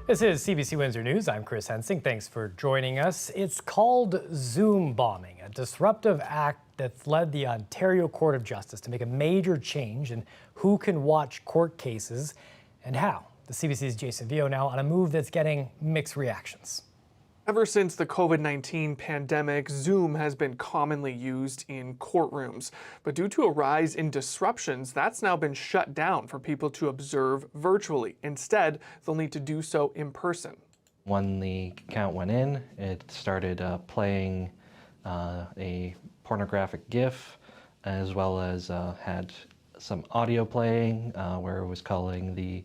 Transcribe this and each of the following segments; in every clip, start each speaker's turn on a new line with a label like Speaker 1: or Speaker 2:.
Speaker 1: This is CBC Windsor News. I'm Chris Hensing. Thanks for joining us. It's called Zoom bombing, a disruptive act that's led the Ontario Court of Justice to make a major change in who can watch court cases and how. The CBC's Jason Vio now on a move that's getting mixed reactions.
Speaker 2: Ever since the COVID-19 pandemic, Zoom has been commonly used in courtrooms. But due to a rise in disruptions, that's now been shut down for people to observe virtually. Instead, they'll need to do so in person.
Speaker 3: When the count went in, it started playing a pornographic GIF, as well as had some audio playing where it was calling the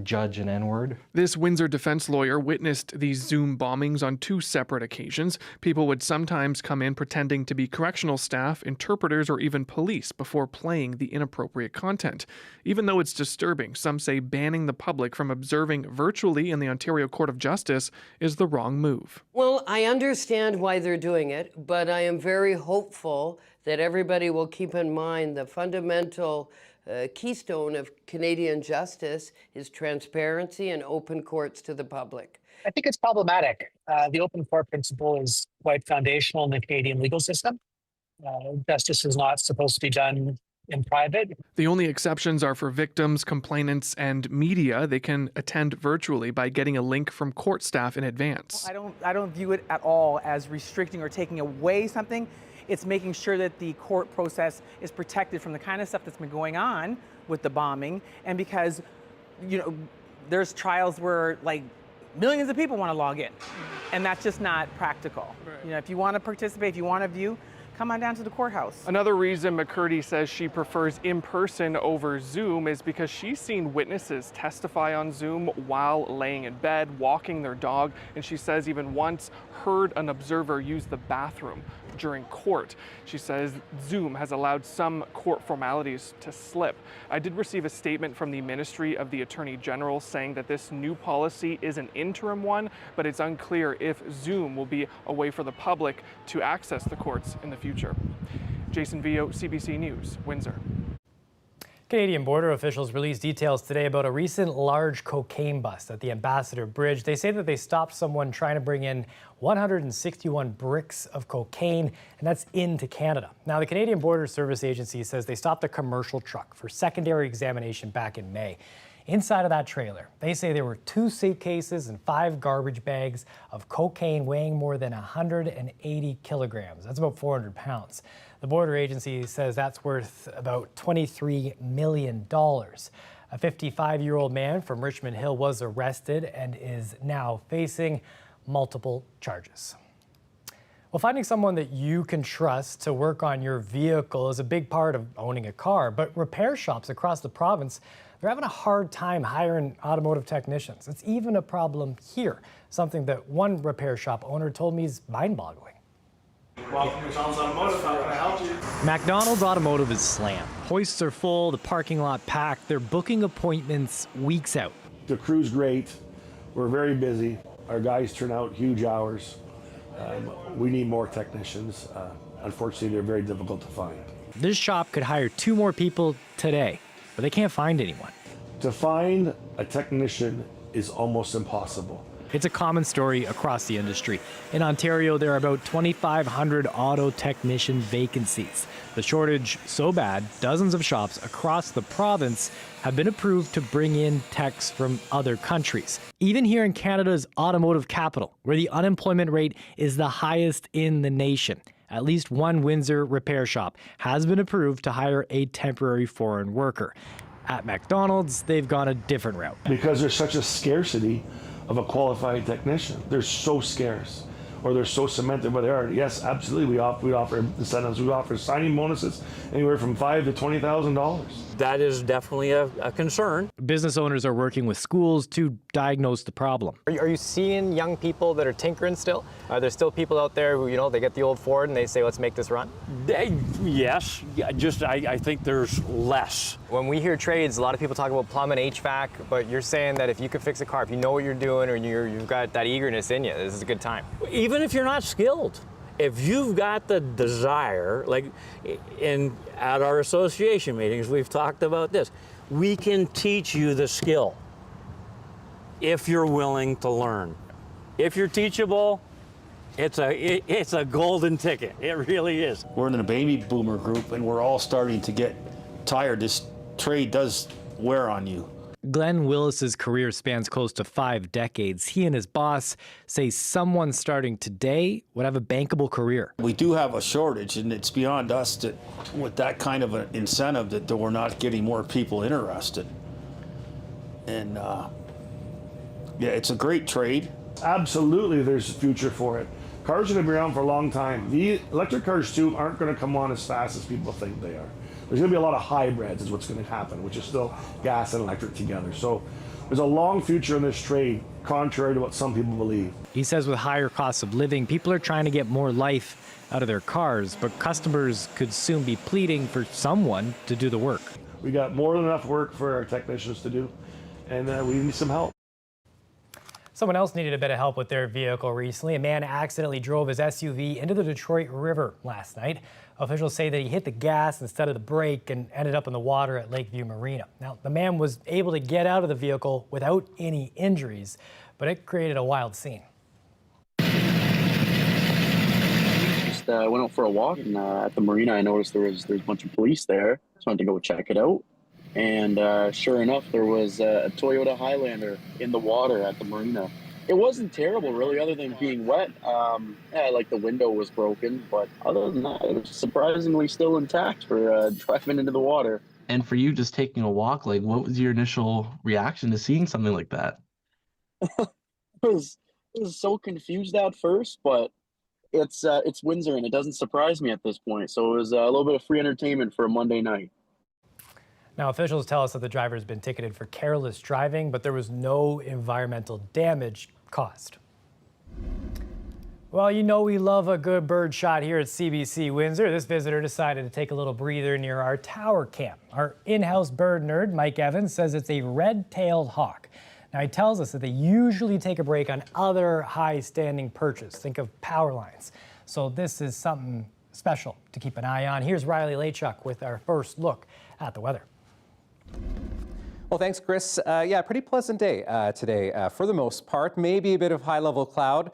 Speaker 3: judge an N-word.
Speaker 2: This Windsor defense lawyer witnessed these Zoom bombings on 2 separate occasions. People would sometimes come in pretending to be correctional staff, interpreters, or even police before playing the inappropriate content. Even though it's disturbing, some say banning the public from observing virtually in the Ontario Court of Justice is the wrong move.
Speaker 4: Well, I understand why they're doing it, but I am very hopeful that everybody will keep in mind the fundamental keystone of Canadian justice is transparency and open courts to the public.
Speaker 5: I think it's problematic. The open court principle is quite foundational in the Canadian legal system. Justice is not supposed to be done in private.
Speaker 2: The only exceptions are for victims, complainants, and media. They can attend virtually by getting a link from court staff in advance.
Speaker 6: I don't view it at all as restricting or taking away something. It's making sure that the court process is protected from the kind of stuff that's been going on with the bombing. And because, there's trials where millions of people want to log in, and that's just not practical. Right. If you want to participate, if you want to view, come on down to the courthouse.
Speaker 2: Another reason McCurdy says she prefers in-person over Zoom is because she's seen witnesses testify on Zoom while laying in bed, walking their dog, and she says even once heard an observer use the bathroom during court. She says Zoom has allowed some court formalities to slip. I did receive a statement from the Ministry of the Attorney General saying that this new policy is an interim one, but it's unclear if Zoom will be a way for the public to access the courts in the future. Jason Vio, CBC News, Windsor.
Speaker 1: Canadian border officials released details today about a recent large cocaine bust at the Ambassador Bridge. They say that they stopped someone trying to bring in 161 bricks of cocaine, and that's into Canada. Now, the Canadian Border Service Agency says they stopped a commercial truck for secondary examination back in May. Inside of that trailer, they say there were 2 suitcases and 5 garbage bags of cocaine weighing more than 180 kilograms. That's about 400 pounds. The border agency says that's worth about $23 million. A 55-year-old man from Richmond Hill was arrested and is now facing multiple charges. Well, finding someone that you can trust to work on your vehicle is a big part of owning a car, but repair shops across the province, they're having a hard time hiring automotive technicians. It's even a problem here, something that one repair shop owner told me is mind-boggling.
Speaker 7: Welcome to McDonald's Automotive, how can I help you?
Speaker 1: McDonald's Automotive is slammed. Hoists are full, the parking lot packed. They're booking appointments weeks out.
Speaker 8: The crew's great. We're very busy. Our guys turn out huge hours. We need more technicians. Unfortunately, they're very difficult to find.
Speaker 1: This shop could hire 2 more people today, but they can't find anyone.
Speaker 8: To find a technician is almost impossible.
Speaker 1: It's a common story across the industry. In Ontario, there are about 2,500 auto technician vacancies. The shortage so bad, dozens of shops across the province have been approved to bring in techs from other countries. Even here in Canada's automotive capital, where the unemployment rate is the highest in the nation, at least one Windsor repair shop has been approved to hire a temporary foreign worker. At McDonald's, they've gone a different route.
Speaker 8: Because there's such a scarcity of a qualified technician. They're so scarce, or they're so cemented where they are. Yes, absolutely, we offer incentives. We offer signing bonuses anywhere from $5,000 to $20,000.
Speaker 9: That is definitely a concern.
Speaker 1: Business owners are working with schools to diagnose the problem.
Speaker 10: Are you seeing young people that are tinkering still? Are there still people out there who, they get the old Ford and they say, let's make this run?
Speaker 9: Yes, I think there's less.
Speaker 10: When we hear trades, a lot of people talk about plumbing, HVAC, but you're saying that if you could fix a car, if you know what you're doing or you've got that eagerness in you, this is a good time.
Speaker 9: Even if you're not skilled, if you've got the desire, at our association meetings, we've talked about this. We can teach you the skill. if you're willing to learn. If you're teachable, it's a golden ticket. It really is.
Speaker 11: We're in a baby boomer group, and we're all starting to get tired. This trade does wear on you.
Speaker 1: Glenn Willis's career spans close to 5 decades. He and his boss say someone starting today would have a bankable career.
Speaker 11: We do have a shortage, and it's beyond us that with that kind of an incentive that we're not getting more people interested. And yeah, it's a great trade.
Speaker 8: Absolutely, there's a future for it. Cars are going to be around for a long time. The electric cars too aren't going to come on as fast as people think they are. There's going to be a lot of hybrids is what's going to happen, which is still gas and electric together. So there's a long future in this trade, contrary to what some people believe.
Speaker 1: He says with higher costs of living, people are trying to get more life out of their cars, but customers could soon be pleading for someone to do the work.
Speaker 8: We got more than enough work for our technicians to do, and we need some help.
Speaker 1: Someone else needed a bit of help with their vehicle recently. A man accidentally drove his SUV into the Detroit River last night. Officials say that he hit the gas instead of the brake and ended up in the water at Lakeview Marina. Now, the man was able to get out of the vehicle without any injuries, but it created a wild scene.
Speaker 12: Just went out for a walk, and at the marina I noticed there's a bunch of police there. So I went to go check it out. And sure enough, there was a Toyota Highlander in the water at the marina. It wasn't terrible, really, other than being wet. Yeah, like the window was broken, but other than that, it was surprisingly still intact for driving into the water.
Speaker 13: And for you just taking a walk, like, what was your initial reaction to seeing something like that?
Speaker 12: I was so confused at first, but it's Windsor, and it doesn't surprise me at this point. So it was a little bit of free entertainment for a Monday night.
Speaker 1: Now, officials tell us that the driver has been ticketed for careless driving, but there was no environmental damage caused. Well, you know we love a good bird shot here at CBC Windsor. This visitor decided to take a little breather near our tower camp. Our in-house bird nerd, Mike Evans, says it's a red-tailed hawk. Now, he tells us that they usually take a break on other high-standing perches. Think of power lines. So this is something special to keep an eye on. Here's Riley Lachuk with our first look at the weather.
Speaker 14: Well, thanks, Chris. Yeah, pretty pleasant day today for the most part. Maybe a bit of high-level cloud.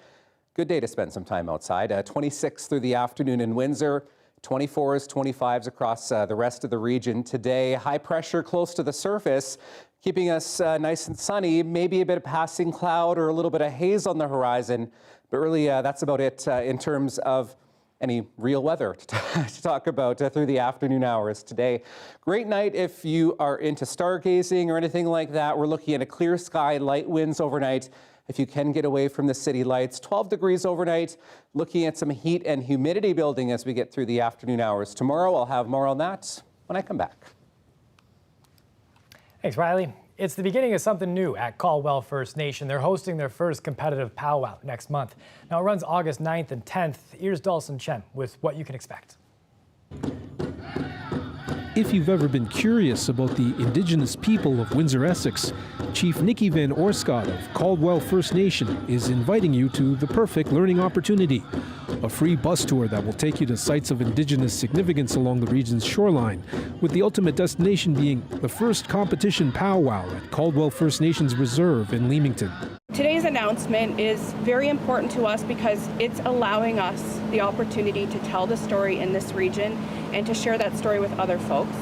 Speaker 14: Good day to spend some time outside. 26 through the afternoon in Windsor, 24s, 25s across the rest of the region today. High pressure close to the surface, keeping us nice and sunny. Maybe a bit of passing cloud or a little bit of haze on the horizon. But really, that's about it in terms of any real weather to talk about through the afternoon hours today. Great night if you are into stargazing or anything like that. We're looking at a clear sky, light winds overnight. If you can get away from the city lights, 12 degrees overnight. Looking at some heat and humidity building as we get through the afternoon hours. Tomorrow, I'll have more on that when I come back. Thanks, Riley. It's the beginning of something new at Caldwell First Nation. They're hosting their first competitive pow-wow next month. Now, it runs August 9th and 10th. Here's Dawson Chen with what you can expect.
Speaker 15: If you've ever been curious about the Indigenous people of Windsor, Essex, Chief Nikki Van Orscott of Caldwell First Nation is inviting you to the perfect learning opportunity. A free bus tour that will take you to sites of Indigenous significance along the region's shoreline, with the ultimate destination being the first competition powwow at Caldwell First Nation's Reserve in Leamington.
Speaker 16: Today's announcement is very important to us because it's allowing us the opportunity to tell the story in this region and to share that story with other folks,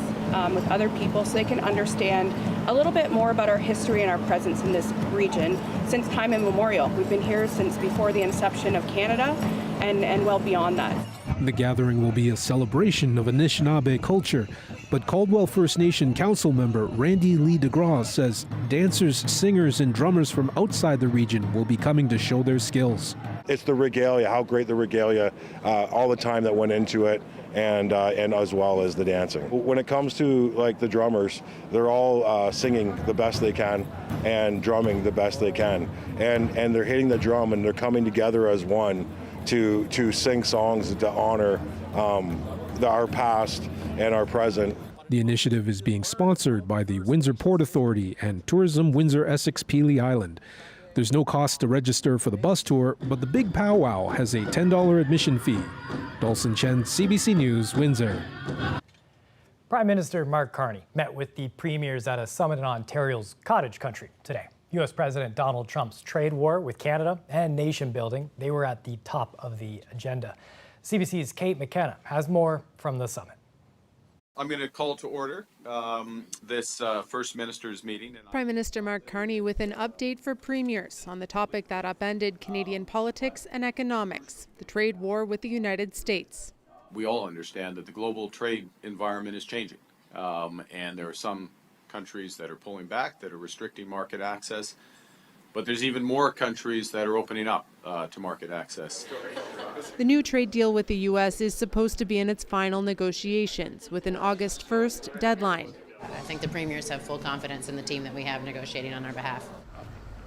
Speaker 16: with other people, so they can understand a little bit more about our history and our presence in this region since time immemorial. We've been here since before the inception of Canada and well beyond that.
Speaker 15: The gathering will be a celebration of Anishinaabe culture, but Caldwell First Nation Council member Randy Lee DeGraw says dancers, singers, and drummers from outside the region will be coming to show their skills.
Speaker 17: It's the regalia, how great the regalia, all the time that went into it, and as well as the dancing. When it comes to like the drummers, they're all singing the best they can and drumming the best they can, and they're hitting the drum and they're coming together as one to sing songs to honor our past and our present.
Speaker 15: The initiative is being sponsored by the Windsor Port Authority and Tourism Windsor Essex Pelee Island. There's no cost to register for the bus tour, but the big powwow has a $10 admission fee. Dawson Chen, CBC News, Windsor.
Speaker 1: Prime Minister Mark Carney met with the premiers at a summit in Ontario's cottage country today. U.S. President Donald Trump's trade war with Canada and nation building, they were at the top of the agenda. CBC's Kate McKenna has more from the summit.
Speaker 18: I'm going to call to order this First Minister's meeting.
Speaker 19: Prime Minister Mark Carney with an update for premiers on the topic that upended Canadian politics and economics, the trade war with the United States.
Speaker 18: We all understand that the global trade environment is changing, and there are some countries that are pulling back, that are restricting market access, but there's even more countries that are opening up to market access.
Speaker 19: The new trade deal with the U.S. is supposed to be in its final negotiations with an August 1st deadline.
Speaker 20: I think the premiers have full confidence in the team that we have negotiating on our behalf.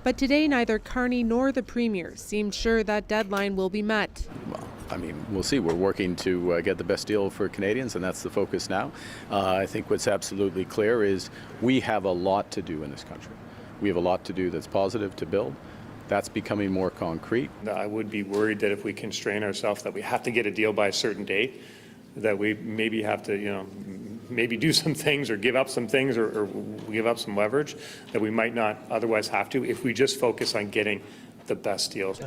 Speaker 19: But today, neither Carney nor the premiers seemed sure that deadline will be met.
Speaker 21: Well, I mean, we'll see. We're working to get the best deal for Canadians, and that's the focus now. I think what's absolutely clear is we have a lot to do in this country. We have a lot to do that's positive to build. That's becoming more concrete.
Speaker 22: I would be worried that if we constrain ourselves that we have to get a deal by a certain date, that we maybe have to, maybe do some things or give up some things or give up some leverage that we might not otherwise have to if we just focus on getting the best deals.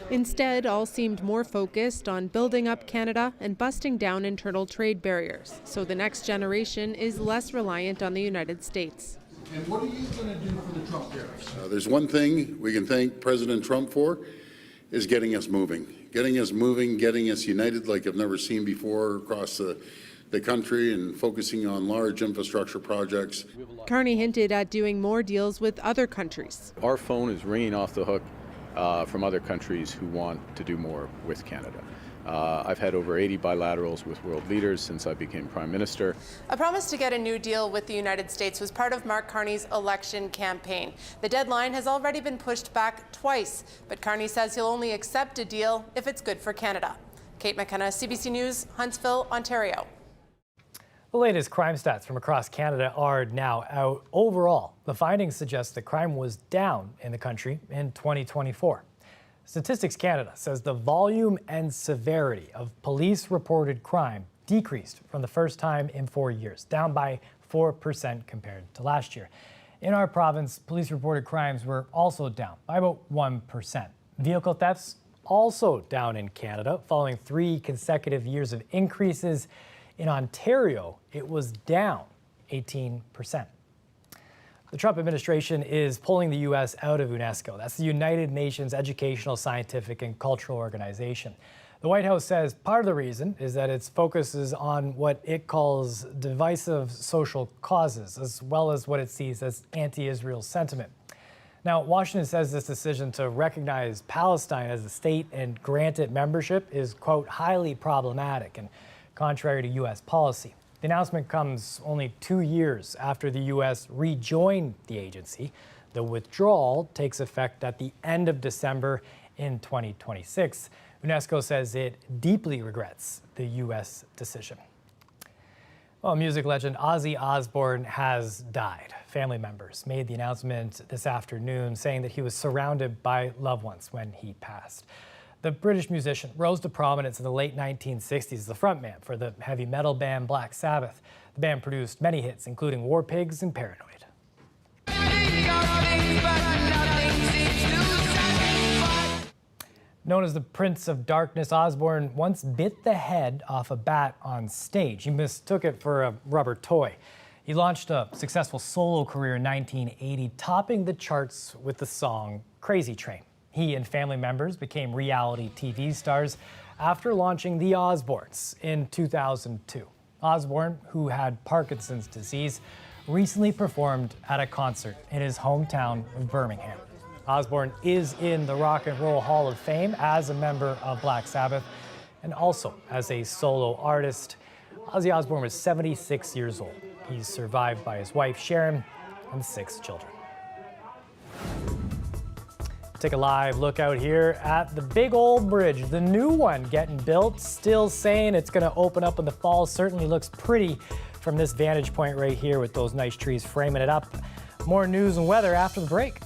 Speaker 19: Instead, all seemed more focused on building up Canada and busting down internal trade barriers, so the next generation is less reliant on the United States.
Speaker 23: And what are you going to do for the Trump tariffs? There's one thing we can thank President Trump for, is getting us moving, getting us united like I've never seen before across the country and focusing on large infrastructure projects.
Speaker 19: Carney hinted at doing more deals with other countries.
Speaker 21: Our phone is ringing off the hook from other countries who want to do more with Canada. I've had over 80 bilaterals with world leaders since I became Prime Minister.
Speaker 19: A promise to get a new deal with the United States was part of Mark Carney's election campaign. The deadline has already been pushed back twice, but Carney says he'll only accept a deal if it's good for Canada. Kate McKenna, CBC News, Huntsville, Ontario.
Speaker 1: The latest crime stats from across Canada are now out. Overall, the findings suggest that crime was down in the country in 2024. Statistics Canada says the volume and severity of police-reported crime decreased from the first time in 4 years, down by 4% compared to last year. In our province, police-reported crimes were also down by about 1%. Vehicle thefts also down in Canada, following 3 consecutive years of increases. In Ontario, it was down 18%. The Trump administration is pulling the U.S. out of UNESCO. That's the United Nations Educational, Scientific, and Cultural Organization. The White House says part of the reason is that its focus is on what it calls divisive social causes, as well as what it sees as anti-Israel sentiment. Now, Washington says this decision to recognize Palestine as a state and grant it membership is, quote, highly problematic and contrary to U.S. policy. The announcement comes only 2 years after the U.S. rejoined the agency. The withdrawal takes effect at the end of December in 2026. UNESCO says it deeply regrets the U.S. decision. Well, music legend Ozzy Osbourne has died. Family members made the announcement this afternoon, saying that he was surrounded by loved ones when he passed. The British musician rose to prominence in the late 1960s as the frontman for the heavy metal band Black Sabbath. The band produced many hits, including War Pigs and Paranoid. Known as the Prince of Darkness, Osbourne once bit the head off a bat on stage. He mistook it for a rubber toy. He launched a successful solo career in 1980, topping the charts with the song Crazy Train. He and family members became reality TV stars after launching The Osbournes in 2002. Osbourne, who had Parkinson's disease, recently performed at a concert in his hometown of Birmingham. Osbourne is in the Rock and Roll Hall of Fame as a member of Black Sabbath and also as a solo artist. Ozzy Osbourne was 76 years old. He's survived by his wife, Sharon, and 6 children. Take a live look out here at the big old bridge, the new one getting built, still saying it's going to open up in the fall. Certainly looks pretty from this vantage point right here with those nice trees framing it up. More news and weather after the break.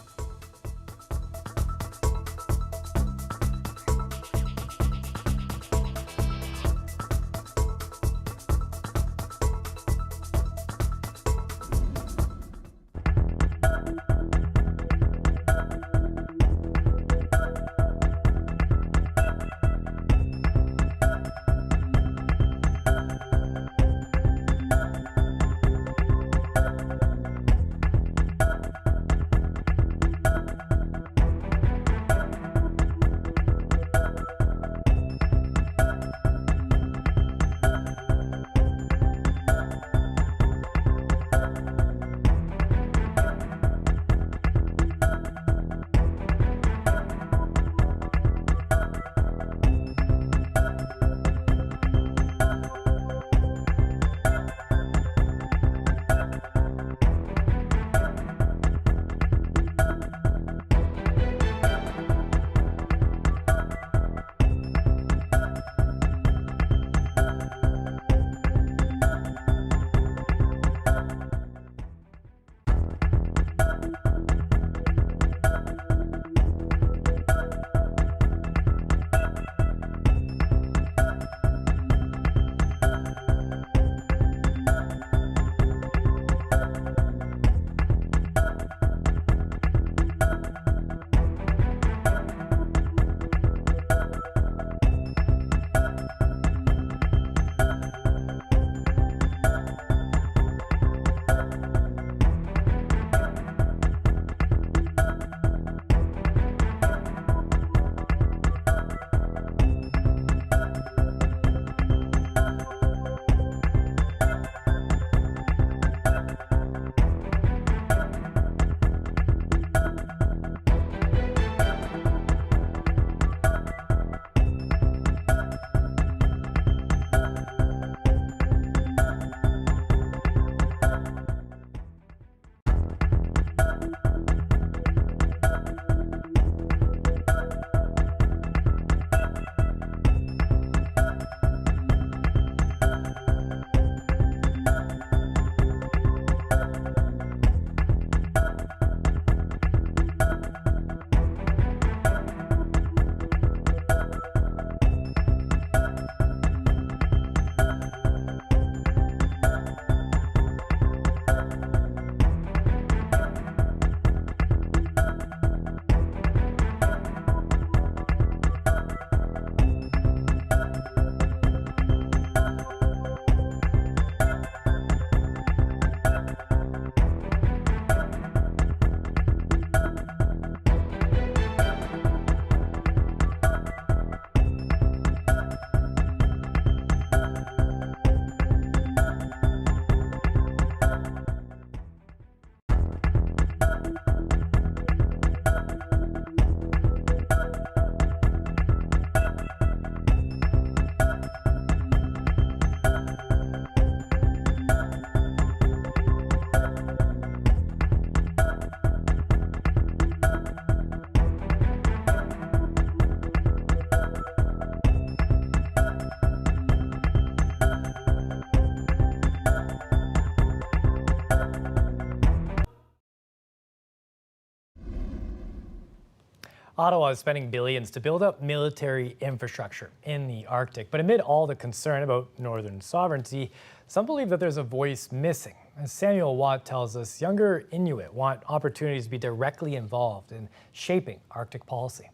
Speaker 1: Ottawa is spending billions to build up military infrastructure in the Arctic. But amid all the concern about northern sovereignty, some believe that there's a voice missing. As Samuel Watt tells us, younger Inuit want opportunities to be directly involved in shaping Arctic policy.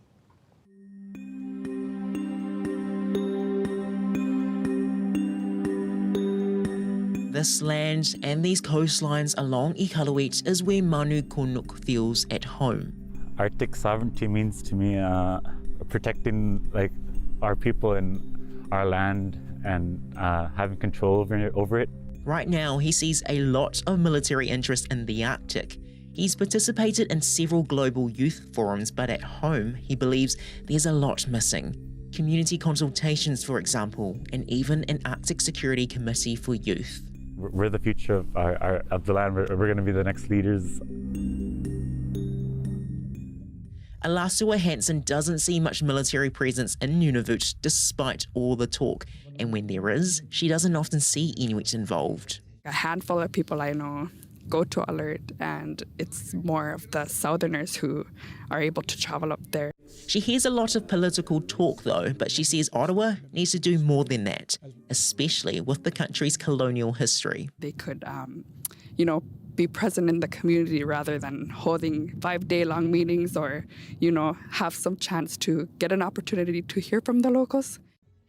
Speaker 3: This land and these coastlines along Iqaluit is where Manu Kunuk feels at home.
Speaker 4: Arctic sovereignty means to me protecting our people and our land and having control over it.
Speaker 3: Right now, he sees a lot of military interest in the Arctic. He's participated in several global youth forums, but at home, he believes there's a lot missing. Community consultations, for example, and even an Arctic Security Committee for youth.
Speaker 4: We're the future of the land. We're going to be the next leaders.
Speaker 3: Alasua Hansen doesn't see much military presence in Nunavut despite all the talk. And when there is, she doesn't often see Inuits involved.
Speaker 5: A handful of people I know go to Alert, and it's more of the Southerners who are able to travel up there.
Speaker 3: She hears a lot of political talk though, but she says Ottawa needs to do more than that, especially with the country's colonial history.
Speaker 5: They could, be present in the community rather than holding 5-day-long meetings or, have some chance to get an opportunity to hear from the locals.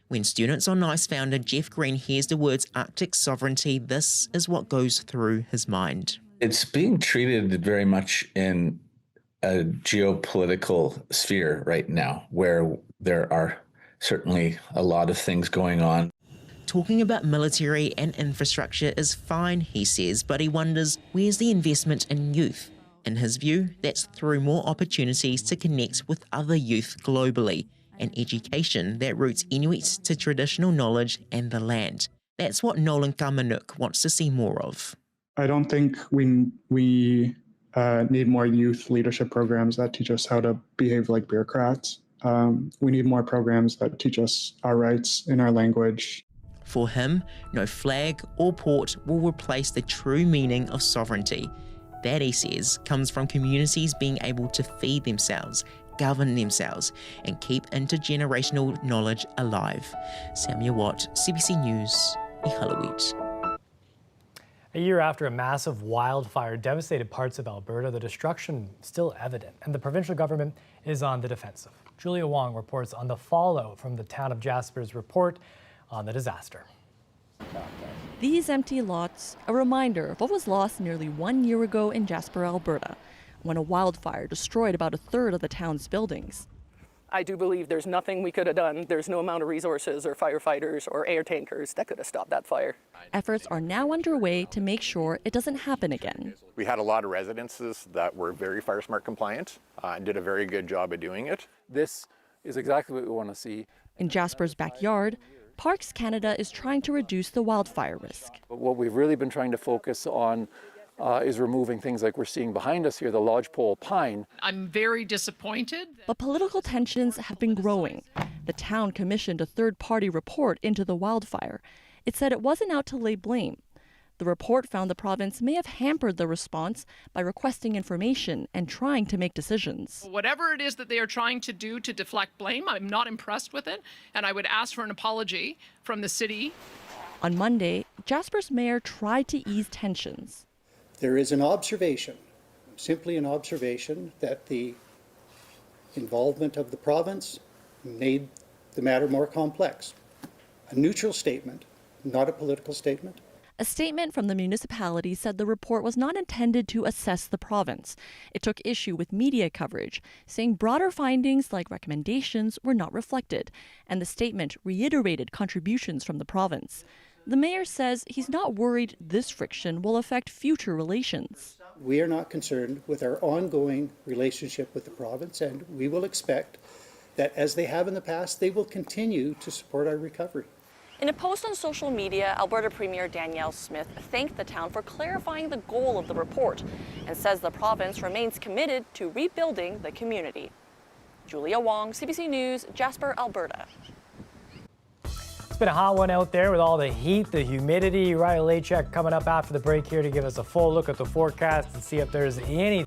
Speaker 3: When Students on Ice founder Jeff Green hears the words Arctic sovereignty, this is what goes through his mind.
Speaker 24: It's being treated very much in a geopolitical sphere right now, where there are certainly a lot of things going on.
Speaker 3: Talking about military and infrastructure is fine, he says, but he wonders where's the investment in youth? In his view, that's through more opportunities to connect with other youth globally, and education that roots Inuits to traditional knowledge and the land. That's what Nolan Kamanuk wants to see more of.
Speaker 25: I don't think we need more youth leadership programs that teach us how to behave like bureaucrats. We need more programs that teach us our rights in our language.
Speaker 3: For him, no flag or port will replace the true meaning of sovereignty. That, he says, comes from communities being able to feed themselves, govern themselves, and keep intergenerational knowledge alive. Samuel Watt, CBC News, Iqaluit.
Speaker 1: A year after a massive wildfire devastated parts of Alberta, the destruction is still evident, and the provincial government is on the defensive. Julia Wong reports on the fallout from the town of Jasper's report on the disaster.
Speaker 26: These empty lots, a reminder of what was lost nearly 1 year ago in Jasper, Alberta, when a wildfire destroyed about a third of the town's buildings.
Speaker 27: I do believe there's nothing we could have done. There's no amount of resources or firefighters or air tankers that could have stopped that fire.
Speaker 26: Efforts are now underway to make sure it doesn't happen again.
Speaker 28: We had a lot of residences that were very fire smart compliant and did a very good job of doing it.
Speaker 29: This is exactly what we want to see.
Speaker 26: In Jasper's backyard, Parks Canada is trying to reduce the wildfire risk.
Speaker 29: What we've really been trying to focus on is removing things like we're seeing behind us here, the lodgepole pine.
Speaker 30: I'm very disappointed.
Speaker 26: But political tensions have been growing. The town commissioned a third-party report into the wildfire. It said it wasn't out to lay blame. The report found the province may have hampered the response by requesting information and trying to make decisions.
Speaker 30: Whatever it is that they are trying to do to deflect blame, I'm not impressed with it, and I would ask for an apology from the city.
Speaker 26: On Monday, Jasper's mayor tried to ease tensions.
Speaker 31: There is an observation, simply an observation, that the involvement of the province made the matter more complex. A neutral statement, not a political statement.
Speaker 26: A statement from the municipality said the report was not intended to assess the province. It took issue with media coverage, saying broader findings like recommendations were not reflected, and the statement reiterated contributions from the province. The mayor says he's not worried this friction will affect future relations.
Speaker 31: We are not concerned with our ongoing relationship with the province, and we will expect that, as they have in the past, they will continue to support our recovery.
Speaker 26: In a post on social media, Alberta Premier Danielle Smith thanked the town for clarifying the goal of the report and says the province remains committed to rebuilding the community. Julia Wong, CBC News, Jasper, Alberta.
Speaker 1: It's been a hot one out there with all the heat, the humidity. Riley Lachek coming up after the break here to give us a full look at the forecast and see if there's any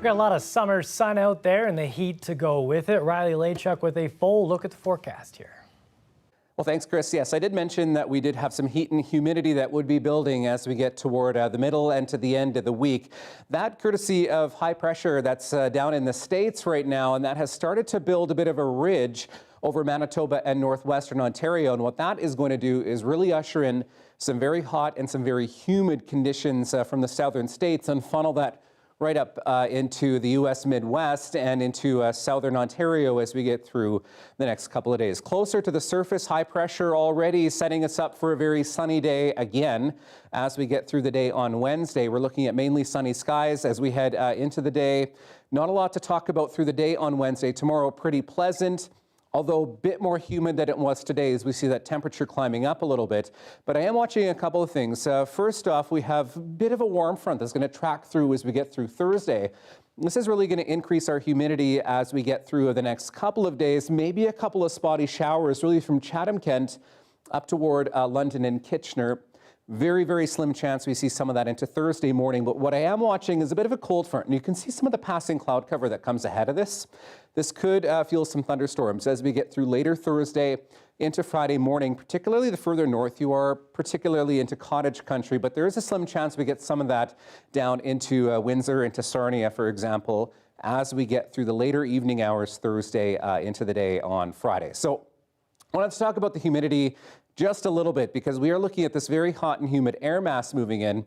Speaker 1: We got a lot of summer sun out there and the heat to go with it. Riley Lachuk with a full look at the forecast here.
Speaker 2: Well, thanks, Chris. Yes, I did mention that we did have some heat and humidity that would be building as we get toward the middle and to the end of the week. That courtesy of high pressure that's down in the States right now, and that has started to build a bit of a ridge over Manitoba and northwestern Ontario. And what that is going to do is really usher in some very hot and some very humid conditions from the southern states and funnel that right up into the U.S. Midwest and into southern Ontario as we get through the next couple of days. Closer to the surface, high pressure already setting us up for a very sunny day again as we get through the day on Wednesday. We're looking at mainly sunny skies as we head into the day. Not a lot to talk about through the day on Wednesday. Tomorrow, pretty pleasant, although a bit more humid than it was today as we see that temperature climbing up a little bit. But I am watching a couple of things. First off, we have a bit of a warm front that's going to track through as we get through Thursday. This is really going to increase our humidity as we get through the next couple of days, maybe a couple of spotty showers really from Chatham-Kent up toward London and Kitchener. Very, very slim chance we see some of that into Thursday morning. But what I am watching is a bit of a cold front, and you can see some of the passing cloud cover that comes ahead of this. This could fuel some thunderstorms as we get through later Thursday into Friday morning, particularly the further north you are, particularly into cottage country. But there is a slim chance we get some of that down into Windsor, into Sarnia, for example, as we get through the later evening hours Thursday into the day on Friday. So I wanted to talk about the humidity just a little bit because we are looking at this very hot and humid air mass moving in.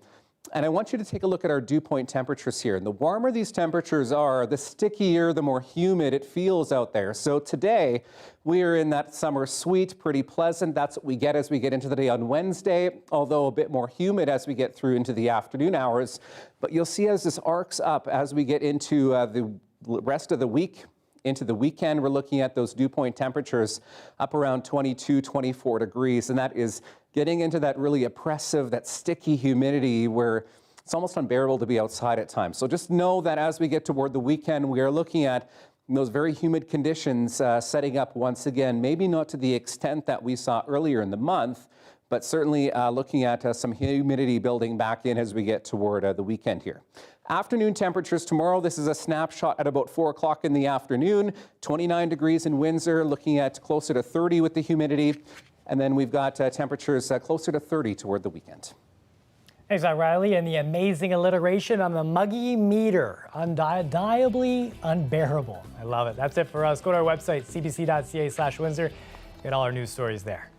Speaker 2: And I want you to take a look at our dew point temperatures here. And the warmer these temperatures are, the stickier, the more humid it feels out there. So today, we are in that summer sweet, pretty pleasant. That's what we get as we get into the day on Wednesday, although a bit more humid as we get through into the afternoon hours. But you'll see as this arcs up as we get into the rest of the week, into the weekend, we're looking at those dew point temperatures up around 22, 24 degrees. And that is getting into that really oppressive, that sticky humidity where it's almost unbearable to be outside at times. So just know that as we get toward the weekend, we are looking at those very humid conditions setting up once again, maybe not to the extent that we saw earlier in the month, but certainly looking at some humidity building back in as we get toward the weekend here. Afternoon temperatures tomorrow, this is a snapshot at about 4 o'clock in the afternoon, 29 degrees in Windsor, looking at closer to 30 with the humidity. And then we've got temperatures closer to 30 toward the weekend.
Speaker 1: Thanks, Riley. And the amazing alliteration on the muggy meter, undeniably unbearable. I love it. That's it for us. Go to our website, cbc.ca/Windsor. Get all our news stories there.